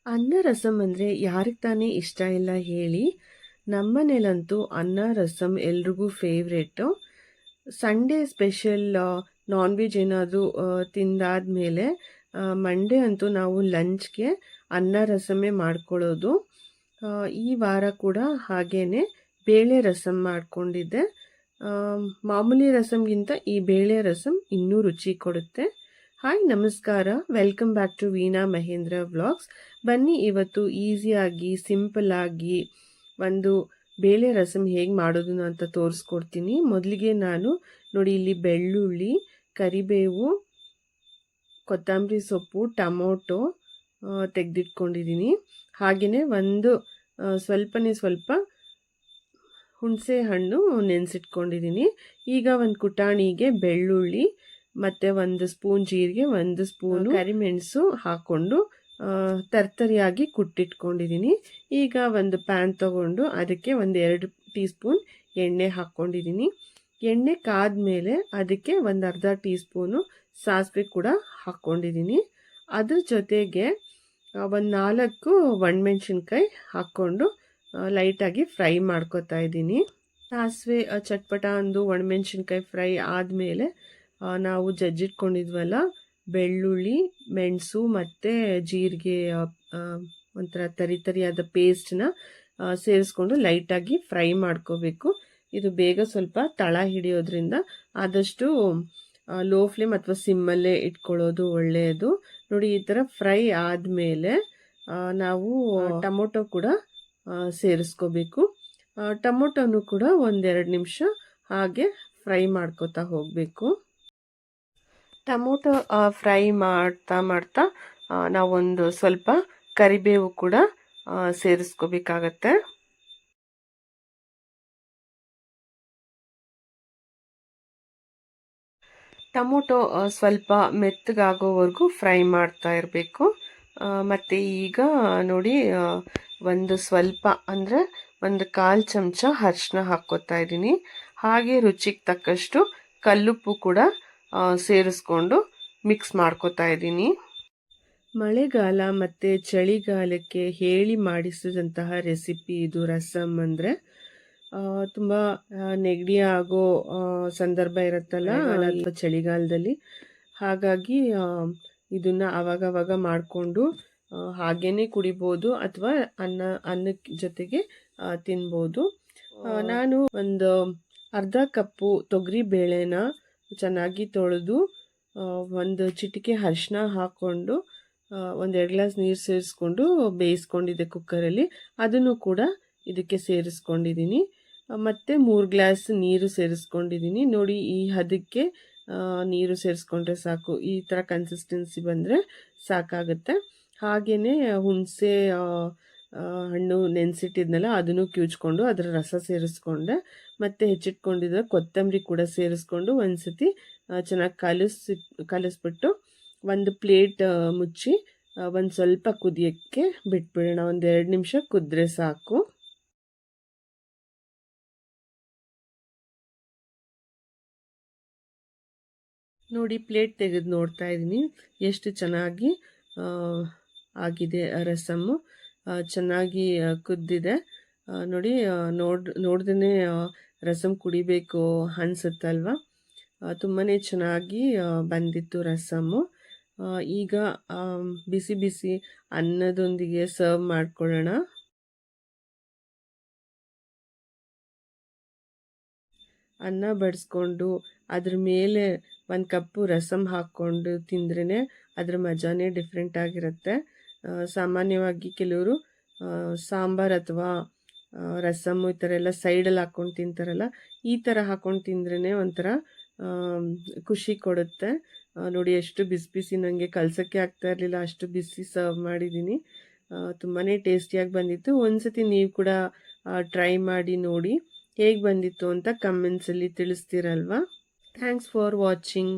ಅನ್ನ ರಸಂ ಅಂದರೆ ಯಾರಿಗೆ ತಾನೇ ಇಷ್ಟ ಇಲ್ಲ ಹೇಳಿ. ನಮ್ಮನೇಲಂತೂ ಅನ್ನ ರಸಂ ಎಲ್ರಿಗೂ favourite. Sunday special non veg ಏನಾದರೂ ತಿಂದಾದ್ಮೇಲೆ ಮಂಡೇ ಅಂತೂ ನಾವು ಲಂಚ್ಗೆ ಅನ್ನ ರಸಮೇ ಮಾಡ್ಕೊಳ್ಳೋದು. ಈ ವಾರ ಕೂಡ ಹಾಗೇನೆ ಬೇಳೆ ರಸಂ ಮಾಡ್ಕೊಂಡಿದ್ದೆ. ಮಾಮೂಲಿ ರಸಂಗಿಂತ ಈ ಬೇಳೆ ರಸಂ ಇನ್ನೂ ರುಚಿ ಕೊಡುತ್ತೆ. ಹಾಯ್ ನಮಸ್ಕಾರ, welcome back to Veena Mahendra vlogs. ಬನ್ನಿ ಇವತ್ತು ಈಸಿಯಾಗಿ ಸಿಂಪಲ್ಲಾಗಿ ಒಂದು ಬೇಳೆ ರಸಂ ಹೇಗೆ ಮಾಡೋದು ಅಂತ ತೋರಿಸ್ಕೊಡ್ತೀನಿ. ಮೊದಲಿಗೆ ನಾನು ನೋಡಿ ಇಲ್ಲಿ ಬೆಳ್ಳುಳ್ಳಿ, ಕರಿಬೇವು, ಕೊತ್ತಂಬರಿ ಸೊಪ್ಪು, ಟೊಮೊಟೊ ತೆಗೆದಿಟ್ಕೊಂಡಿದ್ದೀನಿ. ಹಾಗೆಯೇ ಒಂದು ಸ್ವಲ್ಪನೇ ಸ್ವಲ್ಪ ಹುಣಸೆ ಹಣ್ಣು ನೆನೆಸಿಟ್ಕೊಂಡಿದ್ದೀನಿ. ಈಗ ಒಂದು ಕುಟಾಣಿಗೆ ಬೆಳ್ಳುಳ್ಳಿ ಮತ್ತು ಒಂದು ಸ್ಪೂನ್ ಜೀರಿಗೆ, ಒಂದು ಸ್ಪೂನು ಕರಿಮೆಣಸು ಹಾಕ್ಕೊಂಡು ತರ್ತರಿಯಾಗಿ ಕುಟ್ಟಿಟ್ಕೊಂಡಿದ್ದೀನಿ. ಈಗ ಒಂದು ಪ್ಯಾನ್ ತೊಗೊಂಡು ಅದಕ್ಕೆ ಒಂದು 2 ಟೀ ಸ್ಪೂನ್ ಎಣ್ಣೆ ಹಾಕ್ಕೊಂಡಿದ್ದೀನಿ. ಎಣ್ಣೆ ಕಾದ್ಮೇಲೆ ಅದಕ್ಕೆ ಒಂದು ಅರ್ಧ ಟೀ ಸ್ಪೂನು ಸಾಸಿವೆ ಕೂಡ ಹಾಕ್ಕೊಂಡಿದ್ದೀನಿ. ಅದ್ರ ಜೊತೆಗೆ ಒಂದು 4 ಒಣಮೆಣ್ಸಿನ್ಕಾಯಿ ಹಾಕ್ಕೊಂಡು ಲೈಟಾಗಿ ಫ್ರೈ ಮಾಡ್ಕೊತಾ ಇದ್ದೀನಿ. ಸಾಸಿವೆ ಚಟ್ಪಟ ಅಂದು ಒಣಮೆಣ್ಸಿನ್ಕಾಯಿ ಫ್ರೈ ಆದಮೇಲೆ ನಾವು ಜಜ್ಜಿಟ್ಕೊಂಡಿದ್ವಲ್ಲ ಬೆಳ್ಳುಳ್ಳಿ, ಮೆಣಸು ಮತ್ತು ಜೀರಿಗೆ ಒಂಥರ ತರಿಯಾದ ಪೇಸ್ಟನ್ನ ಸೇರಿಸ್ಕೊಂಡು ಲೈಟಾಗಿ ಫ್ರೈ ಮಾಡ್ಕೋಬೇಕು. ಇದು ಬೇಗ ಸ್ವಲ್ಪ ತಳ ಹಿಡಿಯೋದ್ರಿಂದ ಆದಷ್ಟು ಲೋ ಫ್ಲೇಮ್ ಅಥವಾ ಸಿಮ್ಮಲ್ಲೇ ಇಟ್ಕೊಳ್ಳೋದು ಒಳ್ಳೆಯದು. ನೋಡಿ ಈ ಥರ ಫ್ರೈ ಆದಮೇಲೆ ನಾವು ಟೊಮೊಟೊ ಕೂಡ ಸೇರಿಸ್ಕೋಬೇಕು. ಟೊಮೊಟೊನು ಕೂಡ 1-2 ನಿಮಿಷ ಹಾಗೆ ಫ್ರೈ ಮಾಡ್ಕೋತಾ ಹೋಗಬೇಕು. ಟೊಮೊಟೊ ಫ್ರೈ ಮಾಡ್ತಾ ನಾವೊಂದು ಸ್ವಲ್ಪ ಕರಿಬೇವು ಕೂಡ ಸೇರಿಸ್ಕೋಬೇಕಾಗತ್ತೆ. ಟೊಮೊಟೊ ಸ್ವಲ್ಪ ಮೆತ್ತಗಾಗೋವರೆಗೂ ಫ್ರೈ ಮಾಡ್ತಾ ಇರಬೇಕು. ಮತ್ತು ಈಗ ನೋಡಿ ಒಂದು ಸ್ವಲ್ಪ ಅಂದರೆ ಒಂದು 1/4 ಚಮಚ ಅರಿಶಿನ ಹಾಕ್ಕೋತಾ ಇದ್ದೀನಿ. ಹಾಗೆ ರುಚಿಗೆ ತಕ್ಕಷ್ಟು ಕಲ್ಲುಪ್ಪು ಕೂಡ ಸೇರಿಸ್ಕೊಂಡು ಮಿಕ್ಸ್ ಮಾಡ್ಕೋತಾ ಇದ್ದೀನಿ. ಮಳೆಗಾಲ ಮತ್ತು ಚಳಿಗಾಲಕ್ಕೆ ಹೇಳಿ ಮಾಡಿಸಿದಂತಹ ರೆಸಿಪಿ ಇದು ರಸಮ್. ಅಂದರೆ ತುಂಬ ನೆಗಡಿ ಆಗೋ ಸಂದರ್ಭ ಇರುತ್ತಲ್ಲ ಅಥವಾ ಚಳಿಗಾಲದಲ್ಲಿ, ಹಾಗಾಗಿ ಇದನ್ನು ಆವಾಗವಾಗ ಮಾಡಿಕೊಂಡು ಹಾಗೇ ಕುಡಿಬೋದು ಅಥವಾ ಅನ್ನಕ್ಕೆ ಜೊತೆಗೆ ತಿನ್ಬೋದು. ನಾನು ಒಂದು ಅರ್ಧ ಕಪ್ಪು ತೊಗರಿ ಬೇಳೆನ ಚೆನ್ನಾಗಿ ತೊಳೆದು ಒಂದು ಚಿಟಿಕೆ ಅರಿಶಿನ ಹಾಕ್ಕೊಂಡು 1-2 ಗ್ಲಾಸ್ ನೀರು ಸೇರಿಸ್ಕೊಂಡು ಬೇಯಿಸ್ಕೊಂಡಿದ್ದೆ ಕುಕ್ಕರಲ್ಲಿ. ಅದನ್ನು ಕೂಡ ಇದಕ್ಕೆ ಸೇರಿಸ್ಕೊಂಡಿದ್ದೀನಿ. ಮತ್ತು 3 ಗ್ಲಾಸ್ ನೀರು ಸೇರಿಸ್ಕೊಂಡಿದ್ದೀನಿ. ನೋಡಿ ಈ ಹದಕ್ಕೆ ನೀರು ಸೇರಿಸ್ಕೊಂಡ್ರೆ ಸಾಕು. ಈ ಥರ ಕನ್ಸಿಸ್ಟೆನ್ಸಿ ಬಂದರೆ ಸಾಕಾಗುತ್ತೆ. ಹಾಗೆಯೇ ಹುಣಸೆ ಹಣ್ಣು ನೆನೆಸಿಟ್ಟಿದ್ನಲ್ಲ ಅದನ್ನು ಕಿವುಚ್ಕೊಂಡು ಅದರ ರಸ ಸೇರಿಸ್ಕೊಂಡೆ. ಮತ್ತು ಹೆಚ್ಚಿಟ್ಕೊಂಡಿದ್ದ ಕೊತ್ತಂಬರಿ ಕೂಡ ಸೇರಿಸ್ಕೊಂಡು ಒಂದು ಸತಿ ಚೆನ್ನಾಗಿ ಕಲಿಸ್ಬಿಟ್ಟು ಒಂದು ಪ್ಲೇಟ್ ಮುಚ್ಚಿ ಒಂದು ಸ್ವಲ್ಪ ಕುದಿಯೋಕ್ಕೆ ಬಿಟ್ಬಿಡೋಣ. 1-2 ನಿಮಿಷ ಕುದ್ರೆ ಸಾಕು. ನೋಡಿ ಪ್ಲೇಟ್ ತೆಗೆದು ನೋಡ್ತಾ ಇದ್ದೀನಿ ಎಷ್ಟು ಚೆನ್ನಾಗಿ ಆಗಿದೆ. ರಸಮ್ಮು ಚೆನ್ನಾಗಿ ಕುದ್ದಿದೆ. ನೋಡಿ ನೋಡ್ದೇ ರಸಮ್ ಕುಡಿಬೇಕು ಅನಿಸುತ್ತಲ್ವ. ತುಂಬಾ ಚೆನ್ನಾಗಿ ಬಂದಿತ್ತು ರಸಮ್ಮು. ಈಗ ಬಿಸಿ ಬಿಸಿ ಅನ್ನದೊಂದಿಗೆ ಸರ್ವ್ ಮಾಡ್ಕೊಳ್ಳೋಣ. ಅನ್ನ ಬಡಿಸ್ಕೊಂಡು ಅದ್ರ ಮೇಲೆ 1 ಕಪ್ಪು ರಸಮ್ ಹಾಕ್ಕೊಂಡು ತಿಂದ್ರೇ ಅದ್ರ ಮಜಾನೇ ಡಿಫ್ರೆಂಟ್ ಆಗಿರುತ್ತೆ. ಸಾಮಾನ್ಯವಾಗಿ ಕೆಲವರು ಸಾಂಬಾರು ಅಥವಾ ರಸಮ್ಮು ಈ ಥರ ಎಲ್ಲ ಸೈಡಲ್ಲಿ ಹಾಕ್ಕೊಂಡು ತಿಂತಾರಲ್ಲ, ಈ ಥರ ಹಾಕ್ಕೊಂಡು ತಿಂದ್ರೇ ಒಂಥರ ಖುಷಿ ಕೊಡುತ್ತೆ. ನೋಡಿ ಎಷ್ಟು ಬಿಸಿ ಬಿಸಿ, ನನಗೆ ಕಲ್ಸೋಕ್ಕೆ ಆಗ್ತಾ ಇರಲಿಲ್ಲ, ಅಷ್ಟು ಬಿಸಿ ಸರ್ವ್ ಮಾಡಿದ್ದೀನಿ. ತುಂಬಾ ಟೇಸ್ಟಿಯಾಗಿ ಬಂದಿತ್ತು. ಒಂದ್ಸತಿ ನೀವು ಕೂಡ ಟ್ರೈ ಮಾಡಿ ನೋಡಿ ಹೇಗೆ ಬಂದಿತ್ತು ಅಂತ ಕಮೆಂಟ್ಸಲ್ಲಿ ತಿಳಿಸ್ತೀರಲ್ವ. Thanks for watching.